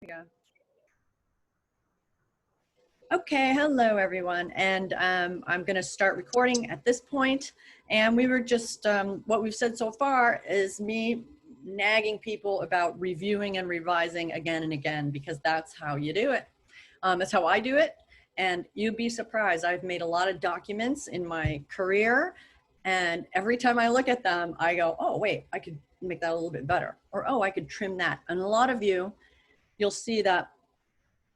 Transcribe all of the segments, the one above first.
Yeah. Okay, hello everyone, and I'm going to start recording at this point. And we were just, what we've said so far is me nagging people about reviewing and revising again and again, because that's how you do it. That's how I do it. And you'd be surprised, I've made a lot of documents in my career, and every time I look at them, I go, oh wait, I could make that a little bit better, or oh, I could trim that. And a lot of you, you'll see that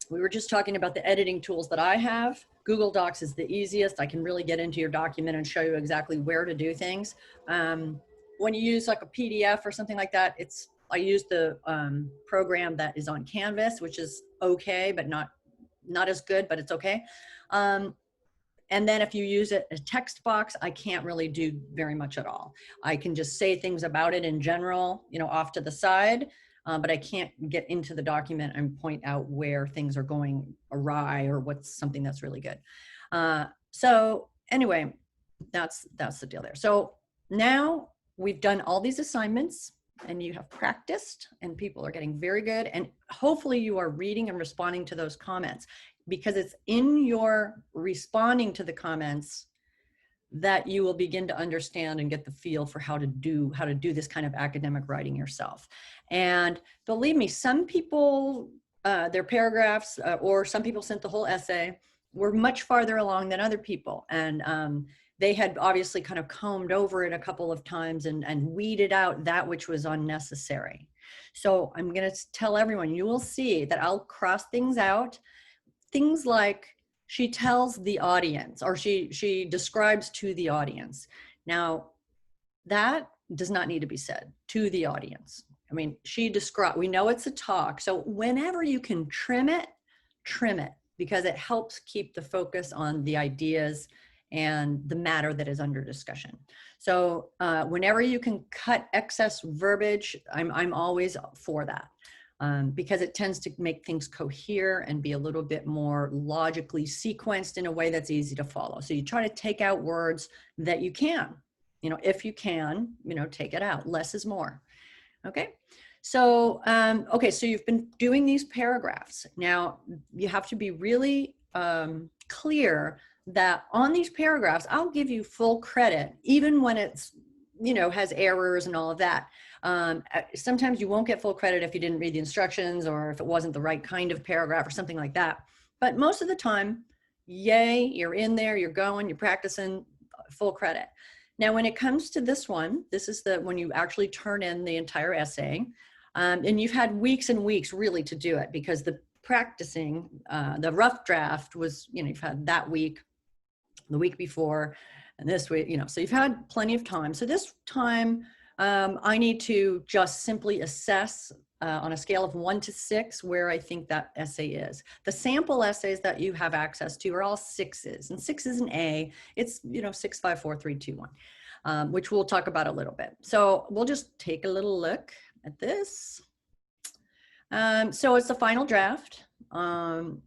we were just talking about the editing tools that I have. Google Docs is the easiest. I can really get into your document and show you exactly where to do things. When you use like a PDF or something like that, I use the program that is on Canvas, which is okay, but not as good, but it's okay. And then if you use a text box, I can't really do very much at all. I can just say things about it in general, off to the side. But I can't get into the document and point out where things are going awry or what's something that's really good. So anyway, that's the deal there. So now we've done all these assignments and you have practiced and people are getting very good. And hopefully you are reading and responding to those comments, because it's in your responding to the comments that you will begin to understand and get the feel for how to do this kind of academic writing yourself. And believe me, some people, their paragraphs, or some people sent the whole essay, were much farther along than other people. And they had obviously kind of combed over it a couple of times and weeded out that which was unnecessary. So I'm gonna tell everyone, you will see that I'll cross things out. Things like, she tells the audience, or she describes to the audience. Now, that does not need to be said to the audience. I mean, we know it's a talk. So whenever you can trim it, because it helps keep the focus on the ideas and the matter that is under discussion. So whenever you can cut excess verbiage, I'm always for that. Because it tends to make things cohere and be a little bit more logically sequenced in a way that's easy to follow. So you try to take out words that you can, if you can, take it out. Less is more. Okay. So, okay. So you've been doing these paragraphs. Now you have to be really clear that on these paragraphs, I'll give you full credit, even when it's, has errors and all of that. Sometimes you won't get full credit if you didn't read the instructions or if it wasn't the right kind of paragraph or something like that. But most of the time, yay, you're in there, you're going, you're practicing, full credit. Now, when it comes to this one, this is when you actually turn in the entire essay, and you've had weeks and weeks really to do it, because the practicing, the rough draft was, you've had that week, the week before, and this week, so you've had plenty of time. So this time, I need to just simply assess on a scale of 1 to 6 where I think that essay is. The sample essays that you have access to are all 6s, and 6 is an A. It's 6, 5, 4, 3, 2, 1, which we'll talk about a little bit. So we'll just take a little look at this. So it's the final draft, and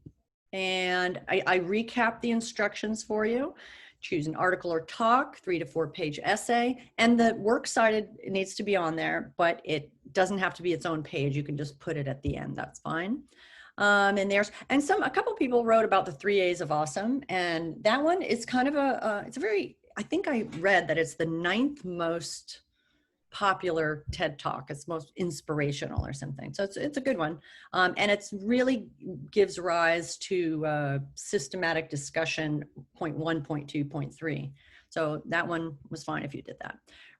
I recap the instructions for you. Choose an article or talk, 3 to 4 page essay, and the works cited needs to be on there, but it doesn't have to be its own page. You can just put it at the end, that's fine. And a couple people wrote about the 3 A's of awesome, and that one is kind of I think I read that it's the 9th most popular TED Talk. It's most inspirational or something. So it's a good one. And it's really gives rise to systematic discussion, point 1, point 2, point 3. So that one was fine if you did that.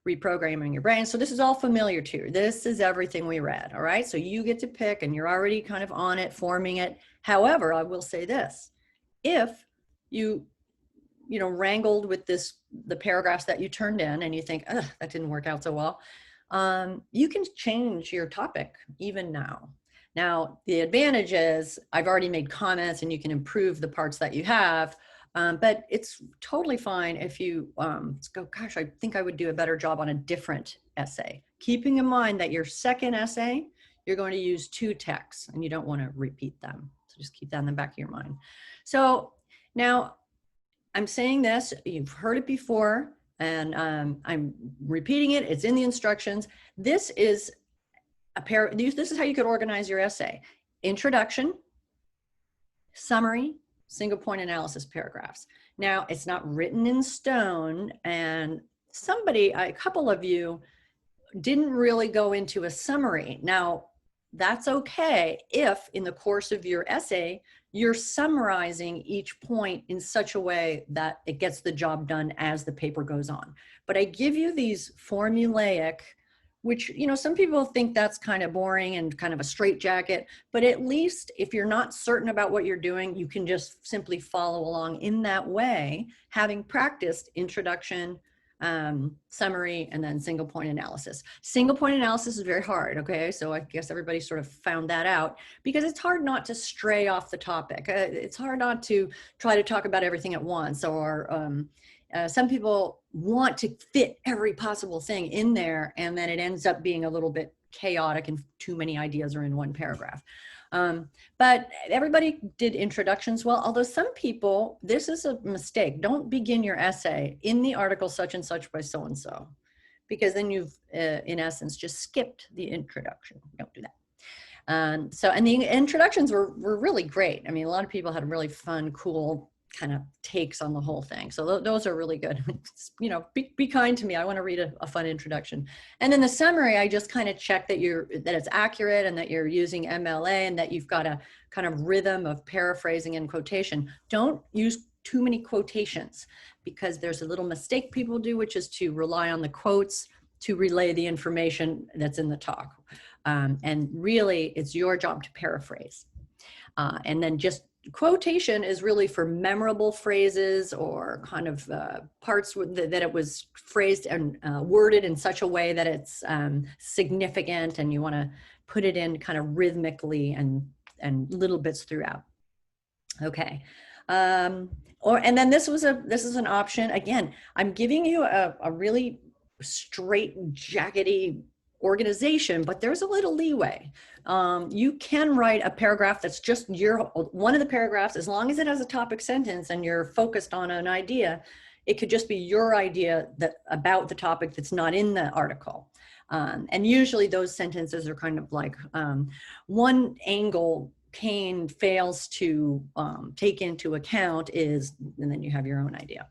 Reprogramming your brain. So this is all familiar to you. This is everything we read. All right. So you get to pick and you're already kind of on it, forming it. However, I will say this, if you wrangled with the paragraphs that you turned in and you think, ugh, that didn't work out so well, you can change your topic even now. Now, the advantage is I've already made comments and you can improve the parts that you have, but it's totally fine if you go, gosh, I think I would do a better job on a different essay. Keeping in mind that your second essay, you're going to use 2 texts and you don't want to repeat them. So just keep that in the back of your mind. So now, I'm saying this, you've heard it before, and I'm repeating it. It's in the instructions. This is how you could organize your essay. introduction, summary, single point analysis paragraphs. Now, it's not written in stone, and a couple of you didn't really go into a summary. Now, that's okay if in the course of your essay, you're summarizing each point in such a way that it gets the job done as the paper goes on. But I give you these formulaic, which, you know, some people think that's kind of boring and kind of a straitjacket, but at least if you're not certain about what you're doing, you can just simply follow along in that way, having practiced introduction, summary, and then single point analysis. Single point analysis is very hard, okay? So I guess everybody sort of found that out, because it's hard not to stray off the topic. It's hard not to try to talk about everything at once, or some people want to fit every possible thing in there, and then it ends up being a little bit chaotic and too many ideas are in one paragraph. But everybody did introductions well, although some people, this is a mistake. Don't begin your essay in the article such and such by so-and-so, because then you've, in essence, just skipped the introduction. Don't do that. And the introductions were really great. I mean, a lot of people had really fun, cool kind of takes on the whole thing. So those are really good. You know, be kind to me. I want to read a fun introduction. And then the summary, I just kind of check that it's accurate and that you're using MLA and that you've got a kind of rhythm of paraphrasing and quotation. Don't use too many quotations, because there's a little mistake people do, which is to rely on the quotes to relay the information that's in the talk. And really, it's your job to paraphrase. And then just quotation is really for memorable phrases, or kind of parts that it was phrased and worded in such a way that it's significant, and you want to put it in kind of rhythmically and little bits throughout. Okay. And then this is an option. Again, I'm giving you a really straight jackety organization, but there's a little leeway. You can write a paragraph that's just one of the paragraphs, as long as it has a topic sentence and you're focused on an idea. It could just be your idea about the topic that's not in the article. And usually those sentences are kind of like, one angle Kane fails to take into account is, and then you have your own idea.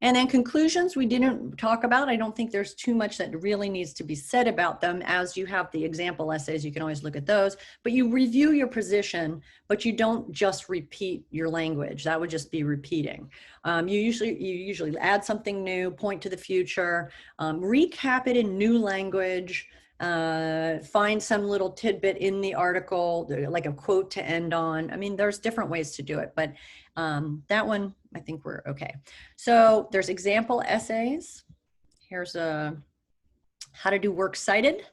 And then conclusions we didn't talk about. I don't think there's too much that really needs to be said about them. As you have the example essays, you can always look at those, but you review your position, but you don't just repeat your language. That would just be repeating. You usually add something new, point to the future, recap it in new language, find some little tidbit in the article, like a quote to end on. I mean, there's different ways to do it, but that one, I think we're okay. So there's example essays. Here's how to do works cited.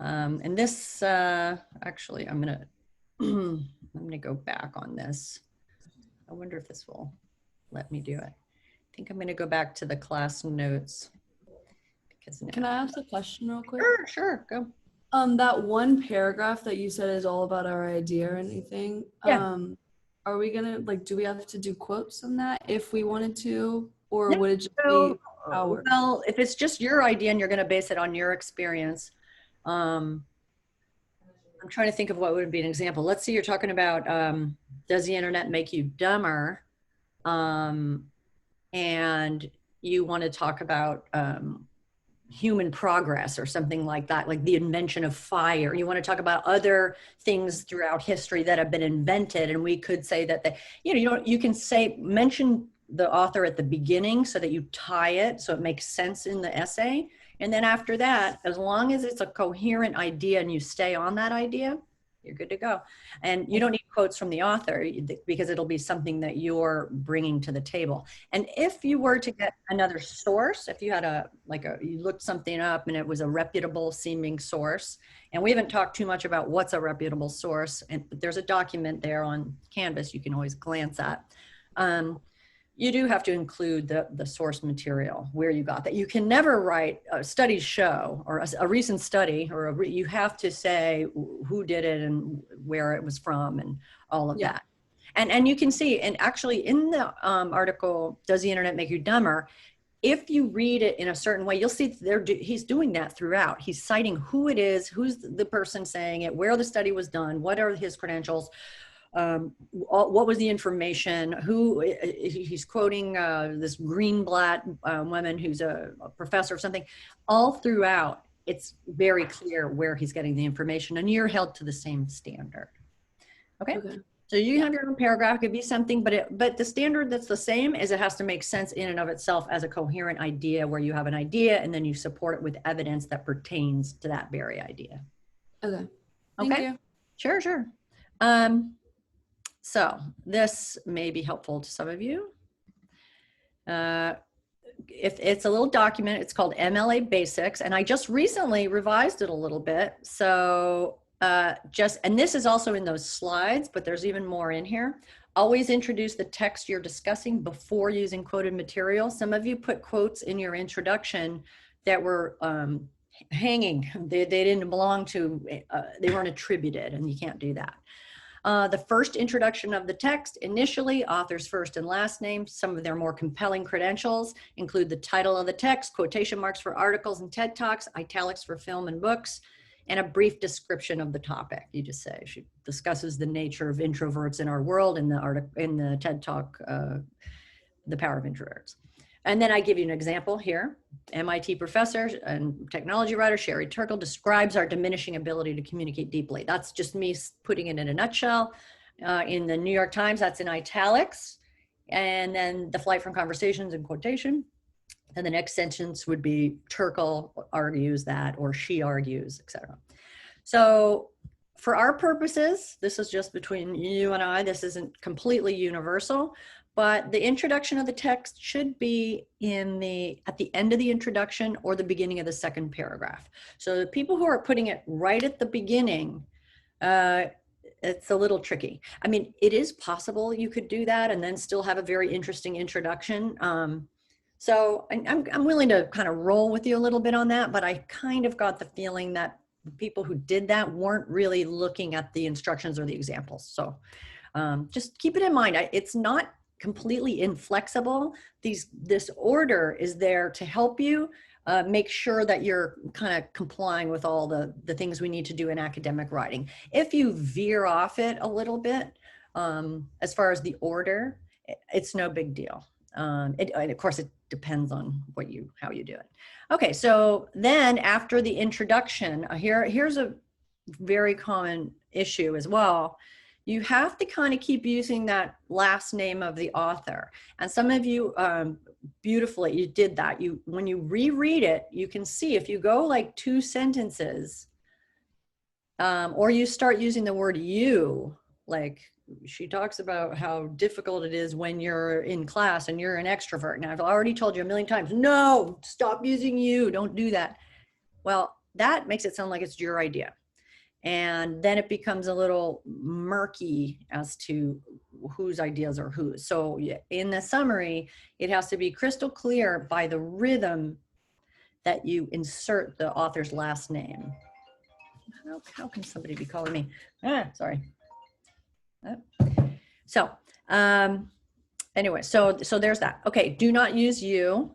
And this, actually, I'm gonna go back on this. I wonder if this will let me do it. I think I'm gonna go back to the class notes. Can I ask a question real quick? Sure, go. That one paragraph that you said is all about our idea or anything. Yeah. Are we gonna, like, do we have to do quotes on that if we wanted to, or No, would it just be our? Well, if it's just your idea and you're gonna base it on your experience, I'm trying to think of what would be an example. Let's say you're talking about, does the internet make you dumber? And you want to talk about human progress or something like that, like the invention of fire. You want to talk about other things throughout history that have been invented, and we could say that you can mention the author at the beginning so that you tie it so it makes sense in the essay, and then after that, as long as it's a coherent idea and you stay on that idea, you're good to go. And you don't need quotes from the author, because it'll be something that you're bringing to the table. And if you were to get another source, if you had you looked something up and it was a reputable seeming source, and we haven't talked too much about what's a reputable source, but there's a document there on Canvas you can always glance at. You do have to include the source material, where you got that. You can never write studies show, or a recent study, or you have to say who did it and where it was from and all of that. And you can see, and actually in the article, Does the Internet Make You Dumber? if you read it in a certain way, you'll see he's doing that throughout. He's citing who it is, who's the person saying it, where the study was done, what are his credentials, what was the information, he's quoting this Greenblatt woman who's a professor of something. All throughout, it's very clear where he's getting the information, and you're held to the same standard. Okay. So you have your own paragraph, it could be something, but the standard that's the same is it has to make sense in and of itself as a coherent idea, where you have an idea and then you support it with evidence that pertains to that very idea. Okay. Thank you. Sure. So this may be helpful to some of you. If it's a little document, it's called MLA Basics, and I just recently revised it a little bit. So and this is also in those slides, but there's even more in here. Always introduce the text you're discussing before using quoted material. Some of you put quotes in your introduction that were hanging. They didn't belong to, they weren't attributed, and you can't do that. The first introduction of the text, initially, author's first and last name. Some of their more compelling credentials include the title of the text, quotation marks for articles and TED Talks, italics for film and books, and a brief description of the topic. You just say, she discusses the nature of introverts in our world in the TED Talk, The Power of Introverts. And then I give you an example here. MIT professor and technology writer Sherry Turkle describes our diminishing ability to communicate deeply. That's just me putting it in a nutshell. In the New York Times, that's in italics. And then the flight from conversations in quotation. And the next sentence would be Turkle argues that, or she argues, etc. So for our purposes, this is just between you and I. This isn't completely universal. But the introduction of the text should be at the end of the introduction or the beginning of the second paragraph. So the people who are putting it right at the beginning, it's a little tricky. I mean, it is possible you could do that and then still have a very interesting introduction. So I'm willing to kind of roll with you a little bit on that, but I kind of got the feeling that the people who did that weren't really looking at the instructions or the examples. So just keep it in mind. It's not completely inflexible. This order is there to help you make sure that you're kind of complying with all the things we need to do in academic writing. If you veer off it a little bit, as far as the order, it's no big deal. And of course, it depends on how you do it. Okay, so then after the introduction, here's a very common issue as well. You have to kind of keep using that last name of the author. And some of you, beautifully, you did that. When you reread it, you can see if you go like 2 sentences, or you start using the word you, like she talks about how difficult it is when you're in class and you're an extrovert. And I've already told you a million times, no, stop using you, don't do that. Well, that makes it sound like it's your idea. And then it becomes a little murky as to whose ideas are whose. So in the summary, it has to be crystal clear by the rhythm that you insert the author's last name. How can somebody be calling me? Sorry. So anyway, so there's that. Okay, do not use you.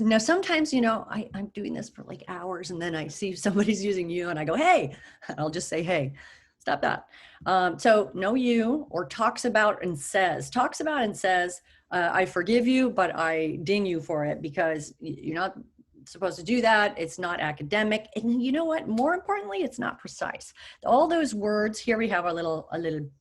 Now, sometimes, I'm doing this for like hours and then I see somebody's using you and I go, hey, I'll just say, hey, stop that. So no you, or talks about and says, I forgive you, but I ding you for it because you're not supposed to do that. It's not academic. And you know what? More importantly, it's not precise. All those words, here we have a little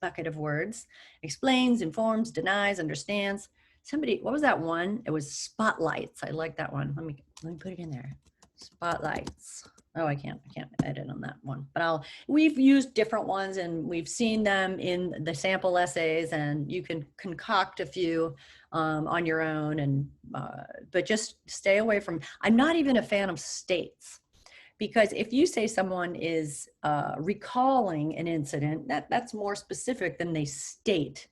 bucket of words: explains, informs, denies, understands. What was that one? It was spotlights. I like that one. Let me put it in there. Spotlights. Oh, I can't edit on that one, but we've used different ones and we've seen them in the sample essays, and you can concoct a few on your own, but just stay away from, I'm not even a fan of states, because if you say someone is recalling an incident, that's more specific than they state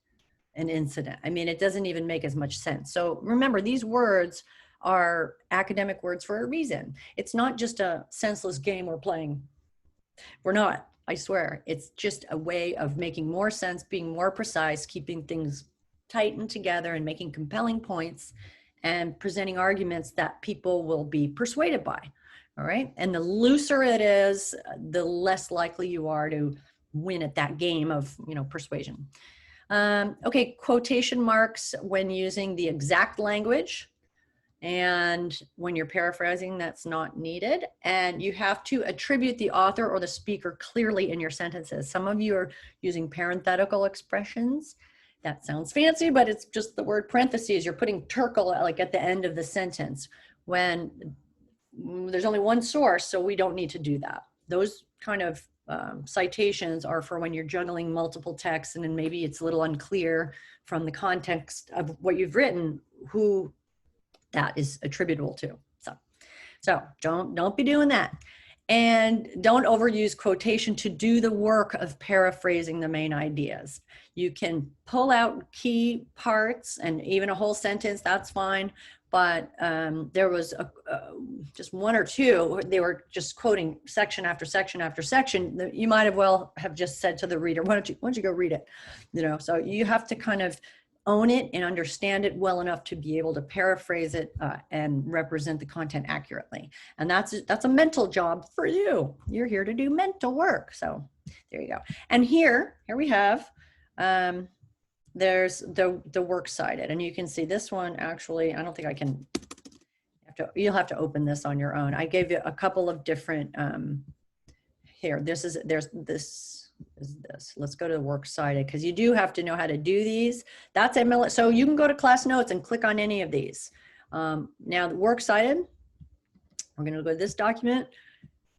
an incident. I mean, it doesn't even make as much sense. So remember, these words are academic words for a reason. It's not just a senseless game we're playing. We're not, I swear. It's just a way of making more sense, being more precise, keeping things tight and together, and making compelling points, and presenting arguments that people will be persuaded by. All right. And the looser it is, the less likely you are to win at that game of, persuasion. Okay, quotation marks when using the exact language, and when you're paraphrasing, that's not needed. And you have to attribute the author or the speaker clearly in your sentences. Some of you are using parenthetical expressions. That sounds fancy, but it's just the word parentheses. You're putting terkel like at the end of the sentence when there's only one source, so we don't need to do that. Those kind of citations are for when you're juggling multiple texts and then maybe it's a little unclear from the context of what you've written who that is attributable to. So don't be doing that. And don't overuse quotation to do the work of paraphrasing the main ideas. You can pull out key parts and even a whole sentence, that's fine. But there was just one or two, they were just quoting section after section after section. You might have well have just said to the reader, why don't you go read it? So you have to kind of own it and understand it well enough to be able to paraphrase it and represent the content accurately. And that's a mental job for you. You're here to do mental work. So there you go. And here we have, there's the works cited, and you can see this one actually, I don't think I can, you'll have to open this on your own. I gave you a couple of different, here, there's this. Is this. Let's go to the works cited because you do have to know how to do these. That's ML. So you can go to class notes and click on any of these. Now the works cited, we're going to go to this document.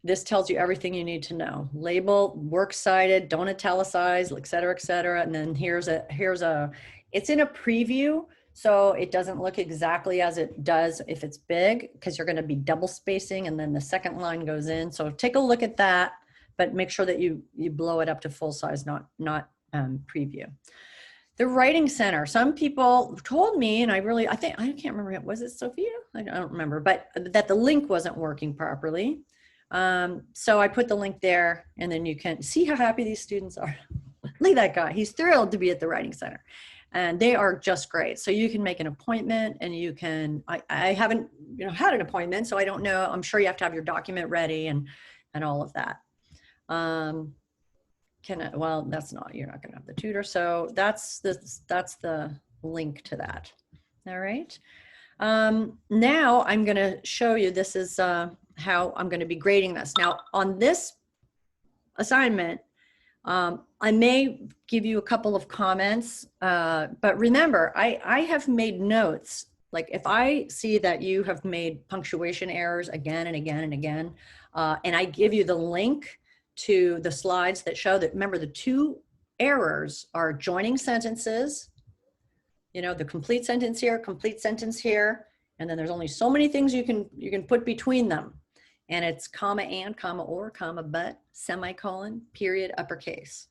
This tells you everything you need to know. Label, works cited, don't italicize, et cetera, and then here's a, it's in a preview, so it doesn't look exactly as it does if it's big because you're going to be double spacing and then the second line goes in. So take a look at that. But make sure that you blow it up to full size, not preview. The Writing Center. Some people told me, and I can't remember, was it Sophia? I don't remember, but that the link wasn't working properly. So I put the link there, and then you can see how happy these students are. Look at that guy. He's thrilled to be at the Writing Center. And they are just great. So you can make an appointment, and you can, I haven't had an appointment, so I don't know. I'm sure you have to have your document ready and all of that. Well, that's not, you're not going to have the tutor. So that's the link to that. All right. Now I'm going to show you, this is how I'm going to be grading this. Now on this assignment, I may give you a couple of comments, but remember, I have made notes. Like if I see that you have made punctuation errors again and again and again, and I give you the link to the slides that show that, remember, the two errors are joining sentences, the complete sentence here, and then there's only so many things you can put between them. And it's comma and, comma or, comma but, semicolon, period, uppercase.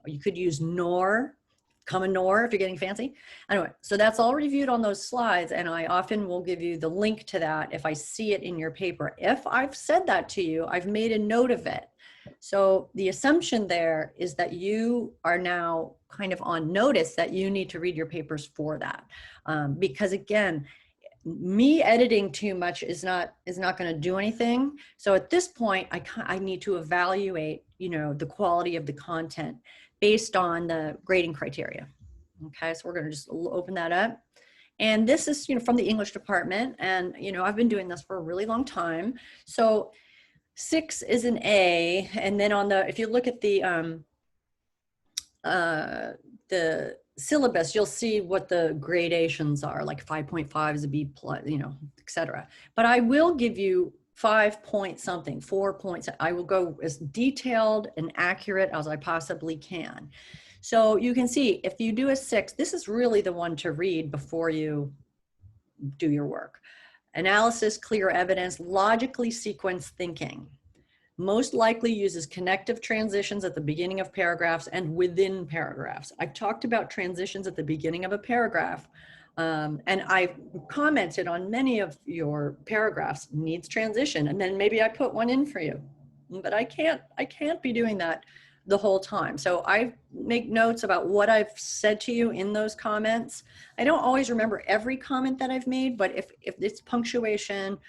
Or you could use nor, comma nor if you're getting fancy. Anyway, so that's all reviewed on those slides, and I often will give you the link to that if I see it in your paper. If I've said that to you, I've made a note of it. So the assumption there is that you are now kind of on notice that you need to read your papers for that. Because again, me editing too much is not going to do anything. So at this point, I need to evaluate, the quality of the content based on the grading criteria. Okay, so we're going to just open that up. And this is, from the English department. And, I've been doing this for a really long time. So 6 is an A, and then on if you look at the syllabus, you'll see what the gradations are, like 5.5 is a B plus, etc. But I will give you 5 point something, 4 points. I will go as detailed and accurate as I possibly can. So you can see if you do a 6, this is really the one to read before you do your work. Analysis, clear evidence, logically sequenced thinking. Most likely uses connective transitions at the beginning of paragraphs and within paragraphs. I've talked about transitions at the beginning of a paragraph, and I've commented on many of your paragraphs needs transition, and then maybe I put one in for you. But I can't be doing that the whole time. So I make notes about what I've said to you in those comments. I don't always remember every comment that I've made, but if it's punctuation,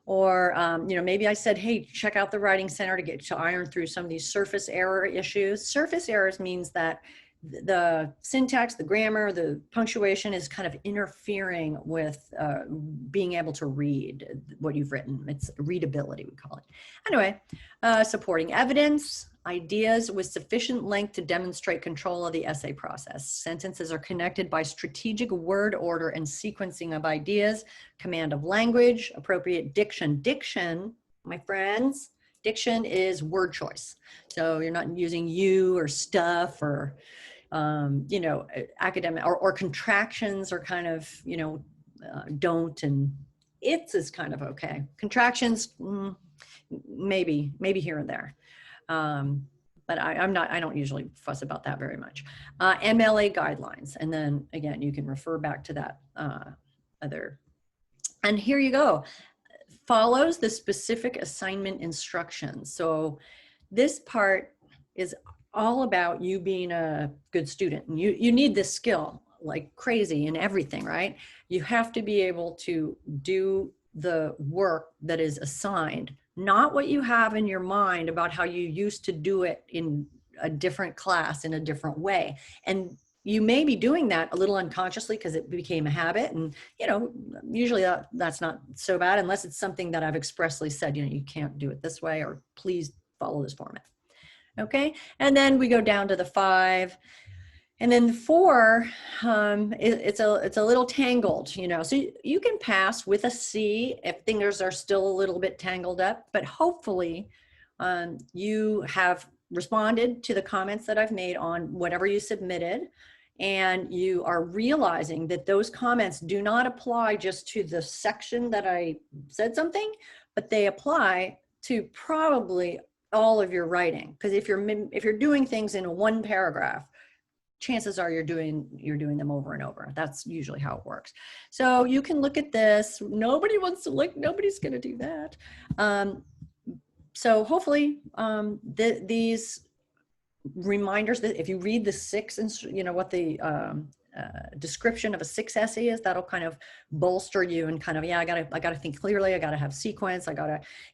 or maybe I said, hey, check out the Writing Center to iron through some of these surface error issues. Surface errors means that the syntax, the grammar, the punctuation is kind of interfering with being able to read what you've written. It's readability, we call it. Anyway, supporting evidence, ideas with sufficient length to demonstrate control of the essay process. Sentences are connected by strategic word order and sequencing of ideas, command of language, appropriate diction. Diction, my friends, diction is word choice. So you're not using you or stuff or academic or contractions are kind of, don't, and it's is kind of okay. Contractions, maybe here and there. But I don't usually fuss about that very much. MLA guidelines. And then again, you can refer back to that other, and here you go. Follows the specific assignment instructions. So this part is all about you being a good student, and you need this skill like crazy in everything, right? You have to be able to do the work that is assigned, not what you have in your mind about how you used to do it in a different class in a different way. And you may be doing that a little unconsciously because it became a habit, and usually that's not so bad unless it's something that I've expressly said, you can't do it this way, or please follow this format. Okay, and then we go down to the 5, and then the 4, it's a little tangled, so you can pass with a C if things are still a little bit tangled up, but hopefully you have responded to the comments that I've made on whatever you submitted, and you are realizing that those comments do not apply just to the section that I said something, but they apply to probably all of your writing. Because if you're doing things in one paragraph, chances are you're doing them over and over. That's usually how it works. So you can look at this. Nobody wants to look. Nobody's going to do that. So hopefully these reminders that if you read the 6, what the description of a 6 essay is, that'll kind of bolster you and kind of, I gotta think clearly. I gotta have sequence.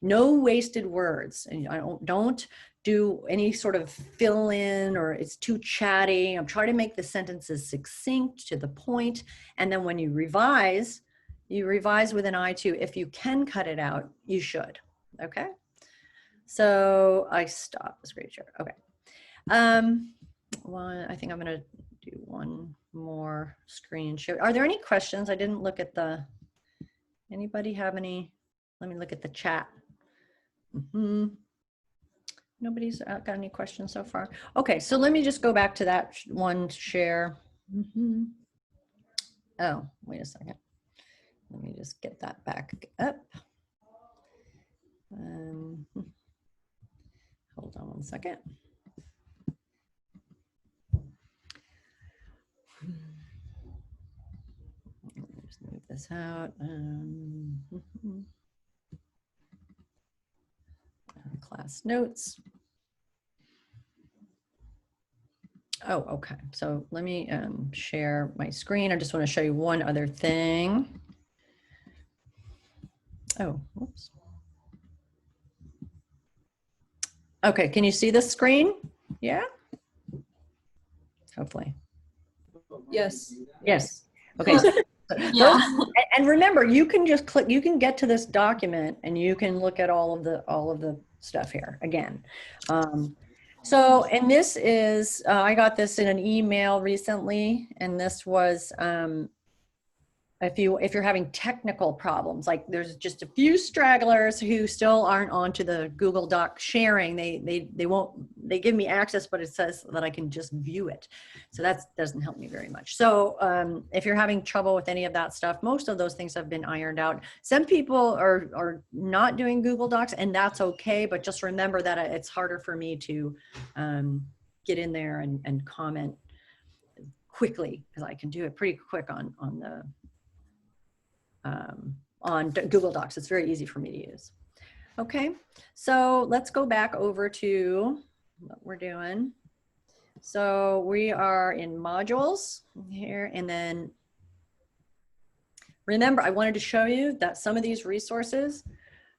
No wasted words, and I don't do any sort of fill in or it's too chatty. I'm trying to make the sentences succinct to the point. And then when you revise with an eye to, if you can cut it out, you should. Okay. So I stop the screen share. Okay. Well, I think I'm going to do one more screen share. Are there any questions? I didn't look at anybody have any? Let me look at the chat. Nobody's got any questions so far. Okay, so let me just go back to that one share. Oh, wait a second. Let me just get that back up. Hold on one second. Just move this out. Class notes. Oh, okay. So let me share my screen. I just want to show you one other thing. Oh, whoops. Okay, can you see the screen? Yeah? Hopefully. Yes. Yes. Okay. Yeah. And remember, you can just click, you can get to this document and you can look at all of the stuff here again. So, and this is, I got this in an email recently, and this was, if you're having technical problems, like there's just a few stragglers who still aren't onto the Google Doc sharing. They give me access, but it says that I can just view it. So that doesn't help me very much. So if you're having trouble with any of that stuff, most of those things have been ironed out. Some people are not doing Google Docs, and that's okay. But just remember that it's harder for me to get in there and comment quickly, because I can do it pretty quick on Google Docs. It's very easy for me to use. Okay, so let's go back over to what we're doing. So we are in modules here, and then remember, I wanted to show you that some of these resources,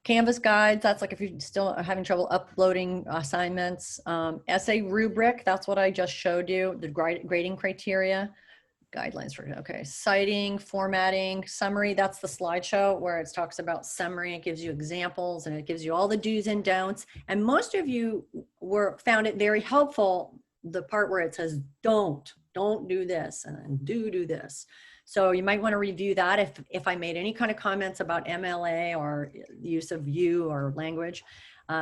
Canvas guides, that's like if you're still having trouble uploading assignments, essay rubric, that's what I just showed you, the grading criteria, guidelines for, okay, citing, formatting, summary, that's the slideshow where it talks about summary, it gives you examples and it gives you all the do's and don'ts. And most of you found it very helpful, the part where it says don't do this and then do this. So you might want to review that if I made any kind of comments about MLA or use of you or language.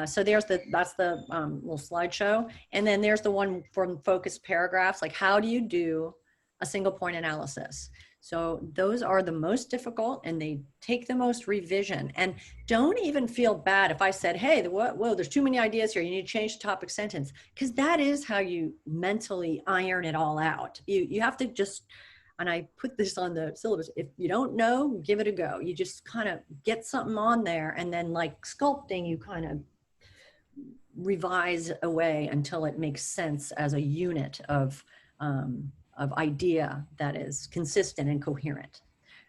So that's the little slideshow. And then there's the one from focused paragraphs, like how do you do a single point analysis? So those are the most difficult and they take the most revision. And don't even feel bad if I said, hey, whoa, there's too many ideas here. You need to change the topic sentence, because that is how you mentally iron it all out. You have to just, and I put this on the syllabus, if you don't know, give it a go. You just kind of get something on there, and then like sculpting, you kind of revise away until it makes sense as a unit of idea that is consistent and coherent.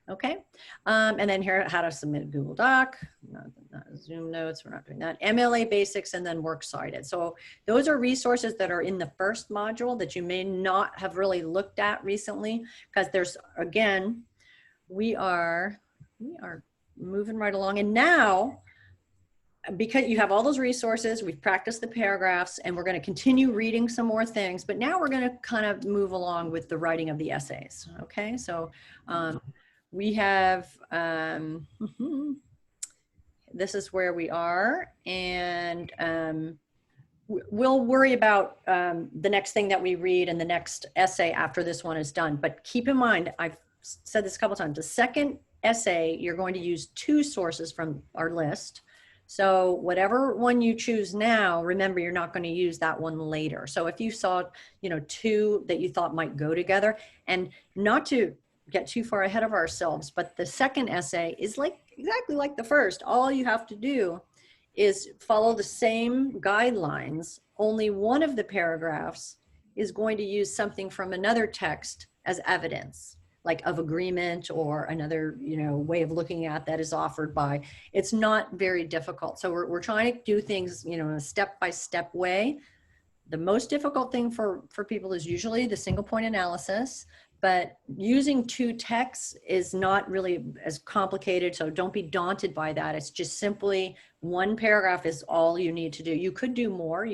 Okay, and then here, how to submit a Google Doc, not Zoom notes, we're not doing that, MLA basics, and then works cited. So those are resources that are in the first module that you may not have really looked at recently, because there's, again, we are moving right along. And now, because you have all those resources, we've practiced the paragraphs, and we're going to continue reading some more things, but now we're going to kind of move along with the writing of the essays. Okay, so we have, this is where we are, and we'll worry about the next thing that we read and the next essay after this one is done. But keep in mind, I've said this a couple times, the second essay, you're going to use 2 sources from our list. So whatever one you choose now, remember, you're not going to use that one later. So if you saw, 2 that you thought might go together, and not to get too far ahead of ourselves, but the second essay is exactly like the first. All you have to do is follow the same guidelines. Only one of the paragraphs is going to use something from another text as evidence, like of agreement, or another, way of looking at that is offered by. It's not very difficult. So we're trying to do things, in a step-by-step way. The most difficult thing for people is usually the single point analysis, but using 2 texts is not really as complicated. So don't be daunted by that. It's just simply one paragraph is all you need to do. You could do more,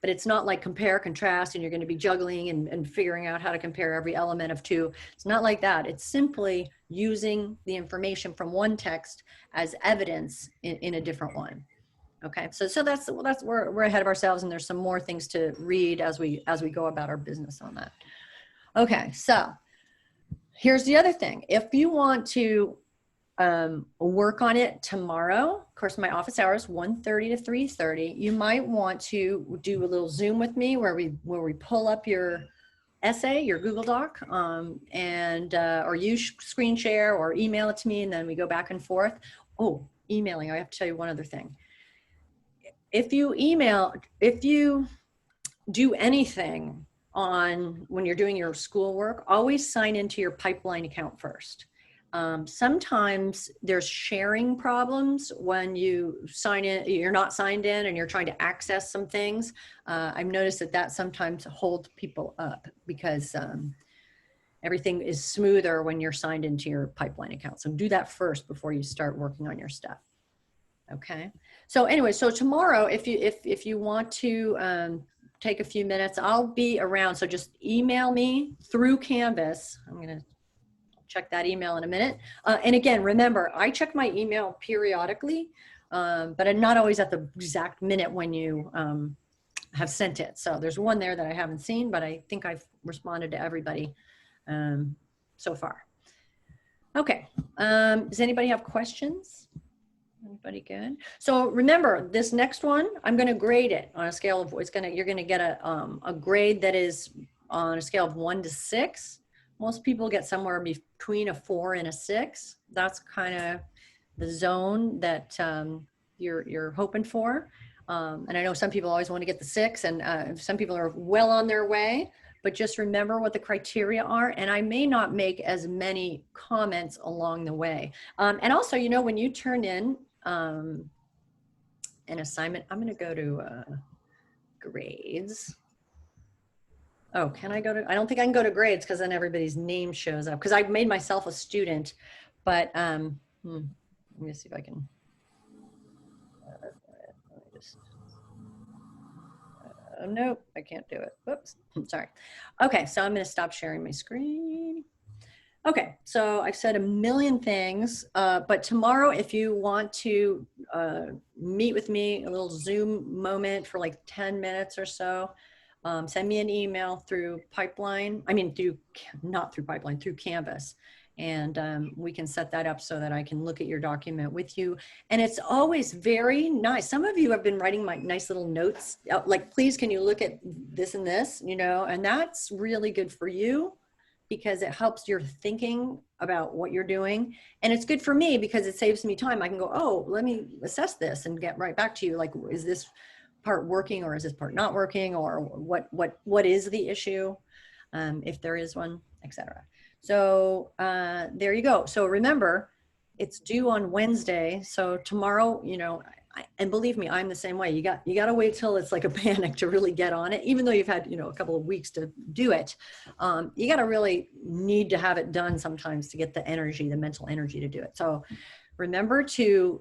but it's not like compare, contrast, and you're going to be juggling and figuring out how to compare every element of 2. It's not like that. It's simply using the information from one text as evidence in a different one. Okay, so that's we're ahead of ourselves, and there's some more things to read as we go about our business on that. Okay, so here's the other thing. If you want to work on it tomorrow, of course, my office hours 1:30 to 3:30. You might want to do a little Zoom with me where we pull up your essay, your Google Doc, and or you screen share or email it to me, and then we go back and forth. Oh, emailing! I have to tell you one other thing. If you do anything when you're doing your schoolwork, always sign into your pipeline account first. Sometimes there's sharing problems when you sign in, you're not signed in and you're trying to access some things. I've noticed that sometimes holds people up, because everything is smoother when you're signed into your pipeline account. So do that first before you start working on your stuff. Okay. So anyway, so tomorrow, if you want to take a few minutes, I'll be around. So just email me through Canvas. I'm going to check that email in a minute. And again, remember, I check my email periodically, but I'm not always at the exact minute when you have sent it. So there's one there that I haven't seen, but I think I've responded to everybody so far. Okay. Does anybody have questions? Anybody good? So remember, this next one, I'm going to grade it on a scale of, you're going to get a grade that is on a scale of 1 to 6. Most people get somewhere between a 4 and a 6. That's kind of the zone that you're hoping for. And I know some people always want to get the 6, and some people are well on their way, but just remember what the criteria are. And I may not make as many comments along the way. And also, you know, when you turn in an assignment, I'm going to go to grades. Oh, can I go to, I don't think I can go to grades because then everybody's name shows up because I've made myself a student, but let me see if I can, let me just, nope, I can't do it. Whoops, sorry. Okay, so I'm going to stop sharing my screen. Okay, so I've said a million things, but tomorrow, if you want to meet with me, a little Zoom moment for like 10 minutes or so, send me an email through Pipeline. I mean, not through Pipeline, through Canvas. And we can set that up so that I can look at your document with you. And it's always very nice. Some of you have been writing my nice little notes, like, please, can you look at this and this, you know, and that's really good for you, because it helps your thinking about what you're doing. And it's good for me because it saves me time. I can go, oh, let me assess this and get right back to you. Like, is this part working or is this part not working, or what is the issue, if there is one, etc. So there you go. So remember, it's due on Wednesday. So tomorrow, you know, and believe me, I'm the same way. You got to wait till it's like a panic to really get on it, even though you've had, you know, a couple of weeks to do it. You got to really need to have it done sometimes to get the energy, the mental energy to do it. So remember to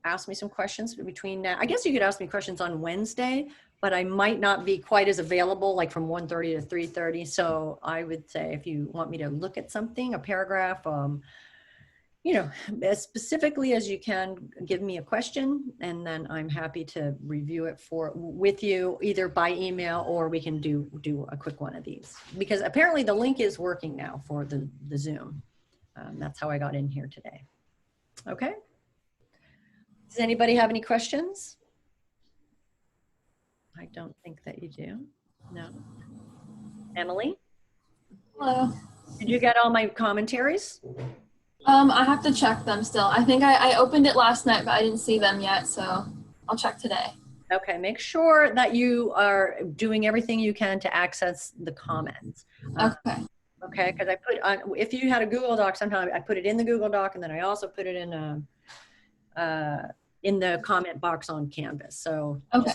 ask me some questions between now. I guess you could ask me questions on Wednesday, but I might not be quite as available, like from 1:30 to 3:30. So I would say if you want me to look at something, a paragraph, you know, as specifically as you can, give me a question, and then I'm happy to review it with you either by email, or we can do a quick one of these, because apparently the link is working now for the Zoom. That's how I got in here today. Okay. Does anybody have any questions? I don't think that you do. No. Emily? Hello. Did you get all my commentaries? I have to check them still. I think I opened it last night, but I didn't see them yet, so I'll check today. Okay, make sure that you are doing everything you can to access the comments. Okay. Okay, because I put on, if you had a Google Doc, sometimes I put it in the Google Doc, and then I also put it in the comment box on Canvas. So Okay.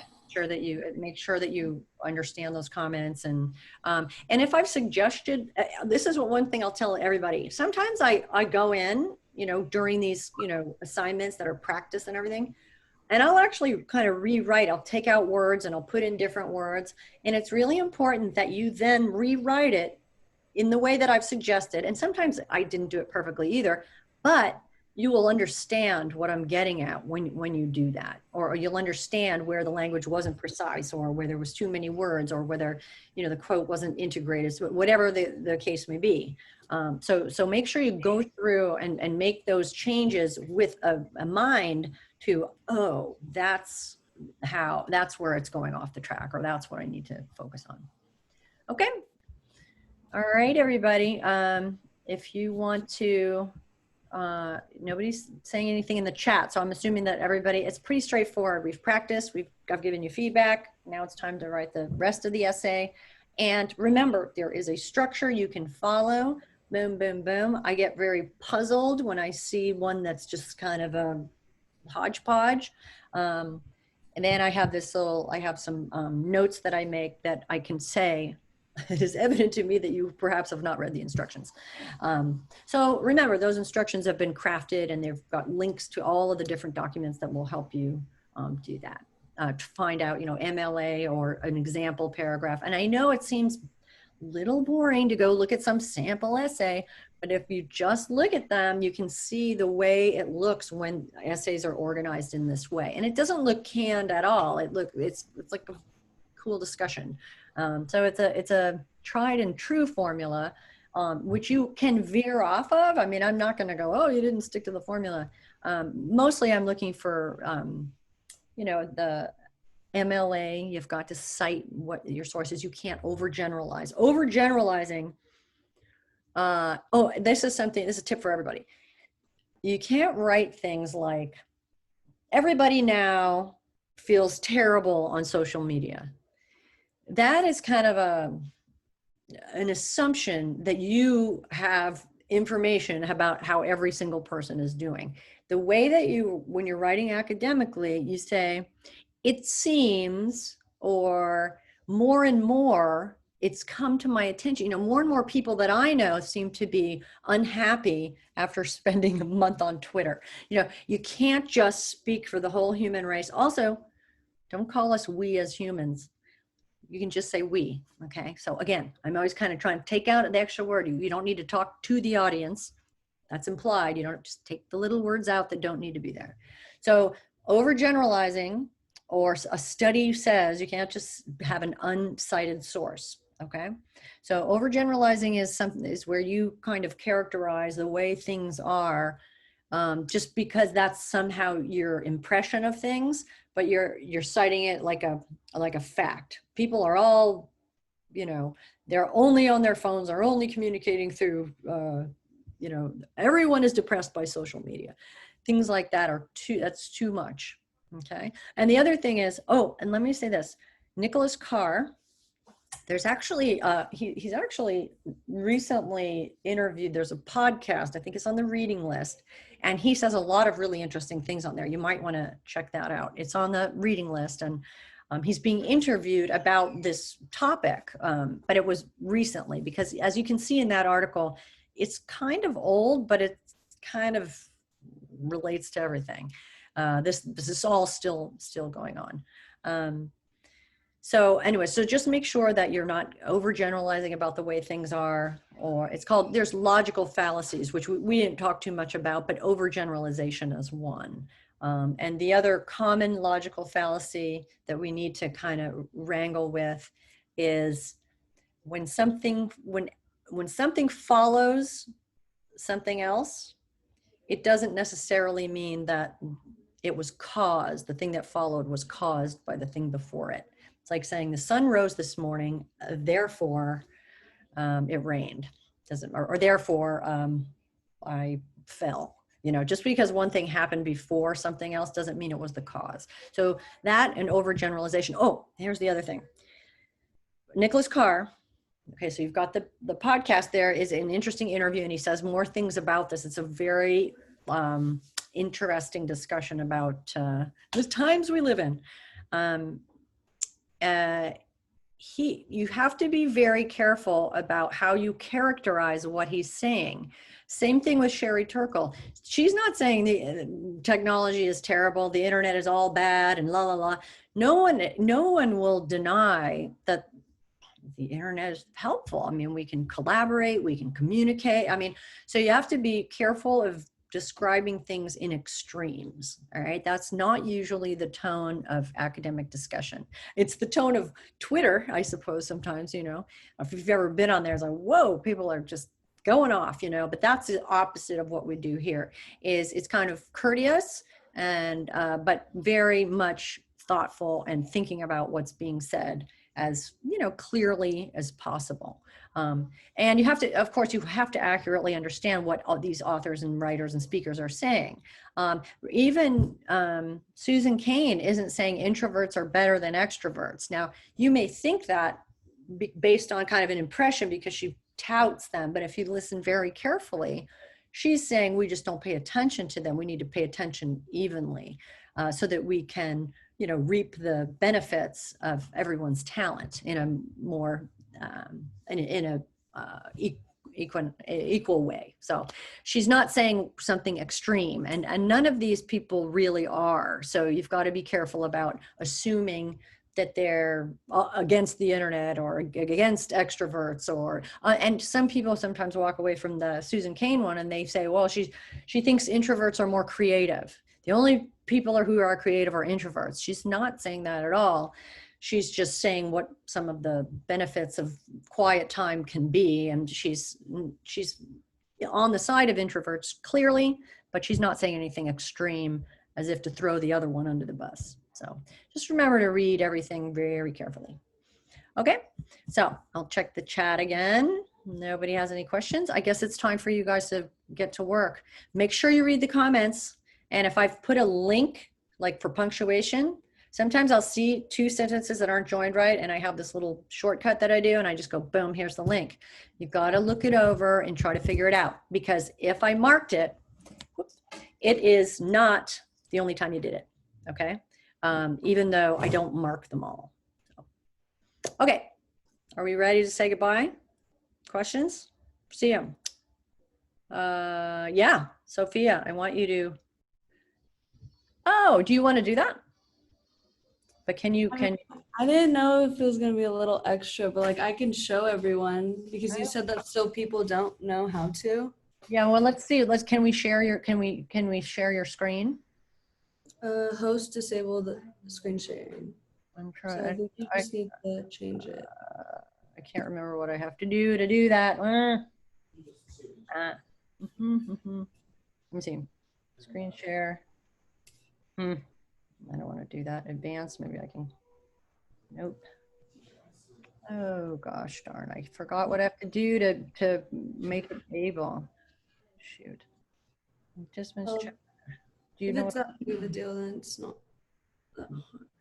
make sure that you understand those comments. And if I've suggested, this is one thing I'll tell everybody. Sometimes I go in, you know, during these, you know, assignments that are practice and everything, and I'll actually kind of rewrite. I'll take out words and I'll put in different words. And it's really important that you then rewrite it in the way that I've suggested. And sometimes I didn't do it perfectly either, but you will understand what I'm getting at when you do that, or you'll understand where the language wasn't precise, or where there was too many words, or whether, you know, the quote wasn't integrated, so whatever the case may be. So make sure you go through and make those changes with a mind to, oh, that's where it's going off the track, or that's what I need to focus on. Okay. All right, everybody. If you want to, nobody's saying anything in the chat, so I'm assuming that everybody, it's pretty straightforward. We've practiced, I've given you feedback. Now it's time to write the rest of the essay. And remember, there is a structure you can follow. Boom, boom, boom. I get very puzzled when I see one that's just kind of a hodgepodge. And then I have some notes that I make that I can say, it is evident to me that you perhaps have not read the instructions. So remember, those instructions have been crafted, and they've got links to all of the different documents that will help you do that, to find out, you know, MLA or an example paragraph. And I know it seems a little boring to go look at some sample essay, but if you just look at them, you can see the way it looks when essays are organized in this way. And it doesn't look canned at all. It's like a cool discussion. So it's a tried and true formula, which you can veer off of. I mean, I'm not going to go, oh, you didn't stick to the formula. Mostly I'm looking for, you know, the MLA. You've got to cite what your source is. You can't overgeneralize. Overgeneralizing. Oh, this is a tip for everybody. You can't write things like, everybody now feels terrible on social media. That is kind of an assumption that you have information about how every single person is doing. The way that when you're writing academically, you say, it seems, or more and more, it's come to my attention. More and more people that I know seem to be unhappy after spending a month on Twitter. You can't just speak for the whole human race. Also, don't call us we as humans. You can just say we, okay? So again, I'm always kind of trying to take out the extra word. You don't need to talk to the audience. That's implied. You don't just take the little words out that don't need to be there. So overgeneralizing, or a study says, you can't just have an uncited source, okay? So overgeneralizing is where you kind of characterize the way things are, just because that's somehow your impression of things, but you're citing it like a fact. People are all, they're only on their phones, are only communicating through, everyone is depressed by social media. Things like that that's too much. Okay. And the other thing is, and let me say this, Nicholas Carr, there's actually, he's actually recently interviewed, there's a podcast, I think it's on the reading list, and he says a lot of really interesting things on there. You might want to check that out. It's on the reading list, and he's being interviewed about this topic, but it was recently, because as you can see in that article, it's kind of old, but it kind of relates to everything. This is all still going on. So anyway, so just make sure that you're not overgeneralizing about the way things are, or there's logical fallacies, which we didn't talk too much about, but overgeneralization is one. And the other common logical fallacy that we need to kind of wrangle with is when something follows something else, it doesn't necessarily mean that the thing that followed was caused by the thing before it. It's like saying the sun rose this morning, therefore it rained. Or therefore I fell. Just because one thing happened before something else doesn't mean it was the cause. So that and overgeneralization. Oh, here's the other thing. Nicholas Carr. Okay, so you've got the podcast. There is an interesting interview, and he says more things about this. It's a very interesting discussion about the times we live in. You have to be very careful about how you characterize what he's saying. Same thing with Sherry Turkle. She's not saying the technology is terrible, the internet is all bad, and la la la. No one will deny that the internet is helpful. I mean, we can collaborate, we can communicate. I mean, so you have to be careful of describing things in extremes. All right. That's not usually the tone of academic discussion. It's the tone of Twitter, I suppose, sometimes, if you've ever been on there, it's like, whoa, people are just going off, but that's the opposite of what we do here. It's kind of courteous and, but very much thoughtful and thinking about what's being said as clearly as possible. And you have to, of course, you have to accurately understand what all these authors and writers and speakers are saying. Even Susan Cain isn't saying introverts are better than extroverts. Now, you may think that based on kind of an impression because she touts them, but if you listen very carefully, she's saying we just don't pay attention to them. We need to pay attention evenly so that we can reap the benefits of everyone's talent in a more equal way. So she's not saying something extreme, and none of these people really are. So you've got to be careful about assuming that they're against the internet or against extroverts, or and some people sometimes walk away from the Susan Cain one and they say, well, she thinks introverts are more creative. The only people who are creative are introverts. She's not saying that at all. She's just saying what some of the benefits of quiet time can be, and she's on the side of introverts clearly, but she's not saying anything extreme as if to throw the other one under the bus. So just remember to read everything very carefully. Okay, so I'll check the chat again. Nobody has any questions. I guess it's time for you guys to get to work. Make sure you read the comments. And if I've put a link, like for punctuation, Sometimes I'll see two sentences that aren't joined right, and I have this little shortcut that I do, and I just go, boom, here's the link. You've got to look it over and try to figure it out, because if I marked it, it is not the only time you did it, okay? Even though I don't mark them all. Okay, are we ready to say goodbye? Questions? See you. Yeah, Sophia, I want you to, oh, do you want to do that? But can you, I didn't know if it was gonna be a little extra, but like I can show everyone because you said that still people don't know how to. yeah, well, let's see. Can we share your, can we share your screen? Host disabled screen sharing. I'm So I trying, think you just need to change it. I can't remember what I have to do that. Let me see. Screen share. I don't want to do that. Advanced. Maybe I can. Nope. Oh gosh darn! I forgot what I have to do to make it able. Shoot. Just missed. Oh, Do you if know? it's not big of a deal, then it's not.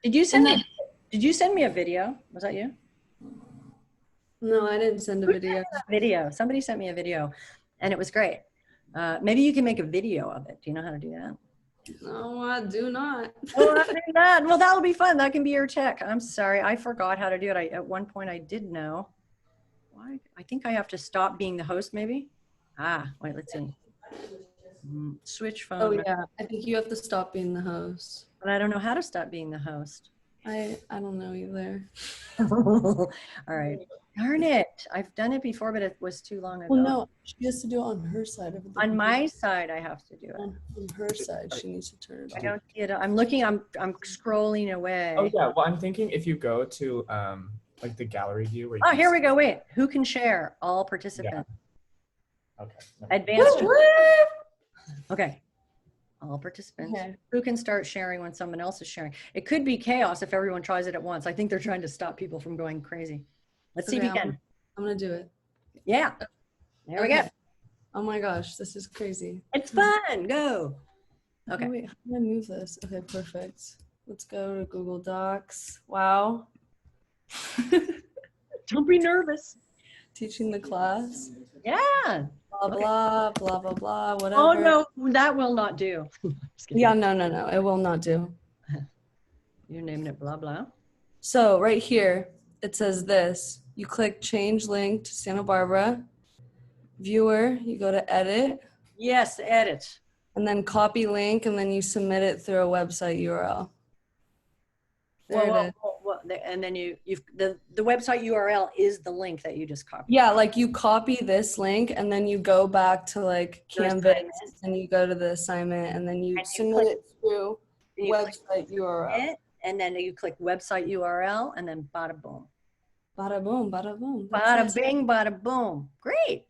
Did you send me? Did you send me a video? Was that you? No, I didn't send a video. Video. Somebody sent me a video, and it was great. Maybe you can make a video of it. Do you know how to do that? No, I do not. Oh, I do that. Well, that'll be fun. That can be your tech. I'm sorry. I forgot how to do it. At one point I did know. Why? I think I have to stop being the host maybe. Wait, let's see. Switch phone. Oh yeah, I think you have to stop being the host. But I don't know how to stop being the host. I don't know either. All right. Darn it. I've done it before, but it was too long ago. Well, no, she has to do it on her side of the On my side, I have to do it. on her side, she needs to turn it I on. don't see it. I'm looking, I'm scrolling away. Oh yeah, well I'm thinking if you go to like the gallery view where you Oh, can here we see- go. Wait, who can share? All participants. Okay. No. Advanced. Okay. All participants. Okay. Who can start sharing when someone else is sharing? It could be chaos if everyone tries it at once. I think they're trying to stop people from going crazy. Let's see if you can. I'm gonna do it. Yeah. There we go. Oh my gosh, this is crazy. It's fun. Go. Okay. Oh, wait, how do I move this? Okay, perfect. Let's go to Google Docs. Wow. Don't be nervous. Teaching the class. Yeah. Blah, blah, blah, blah, blah, whatever. Oh, no, that will not do. Just kidding. Yeah, no, it will not do. You're naming it blah, blah. So right here, it says this. You click change link to Santa Barbara. Viewer, you go to edit, Yes, edit. and then copy link, and then you submit it through a website URL. There it is. And then the website URL is the link that you just copied. Yeah, like you copy this link, and then you go back to like Your Canvas, assignment. and you go to the assignment, and then you And you submit click- it through You click website URL. it, and then you click website URL, and then bada boom. Bada boom, bada boom. That's Bada it. bing, bada boom. Great.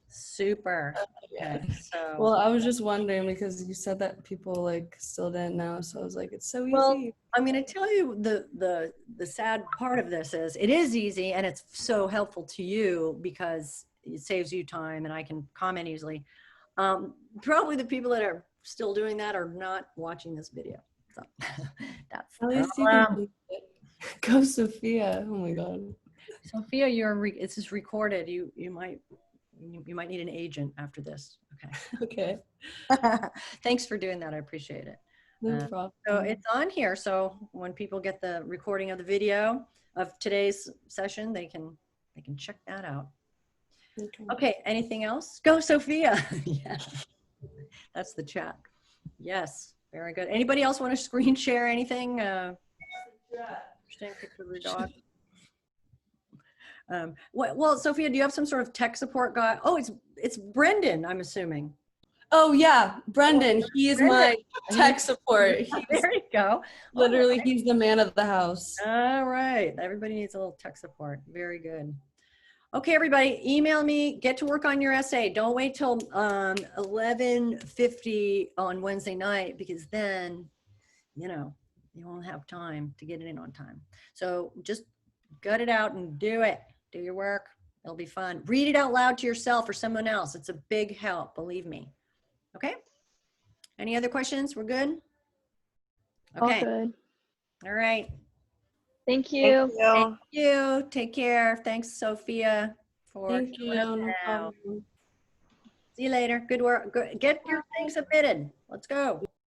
Super. Yeah. Okay, so. Well, I was just wondering because you said that people like still didn't know, so I was like, it's so easy. Well, I'm going to tell you the sad part of this is it is easy and it's so helpful to you because it saves you time and I can comment easily. Probably the people that are still doing that are not watching this video. So that's At least you can do it. Go Sophia. Oh my God. Sophia, this is recorded. You might need an agent after this. Okay. Okay. Thanks for doing that. I appreciate it. No problem. So it's on here. So when people get the recording of the video of today's session, they can check that out. Okay. Okay. Anything else? Go Sophia. Yeah. That's the chat. Yes. Very good. Anybody else want to screen share anything? Interesting picture of your dog. Well, Sophia, do you have some sort of tech support guy? Oh, it's Brendan, I'm assuming. Oh yeah, Brendan. He is my tech support. There you go. Literally, he's the man of the house. All right. Everybody needs a little tech support. Very good. Okay, everybody, email me. Get to work on your essay. Don't wait till 11:50 on Wednesday night because then, you won't have time to get it in on time. So just gut it out and do it. Do your work. It'll be fun. Read it out loud to yourself or someone else. It's a big help, believe me. Okay? Any other questions? We're good? Okay. All good. All right. Thank you. Thank you. Thank you. Take care. Thanks, Sophia, for Thank you. showing up No now. problem. See you later. Good work. Get your thing submitted. Let's go.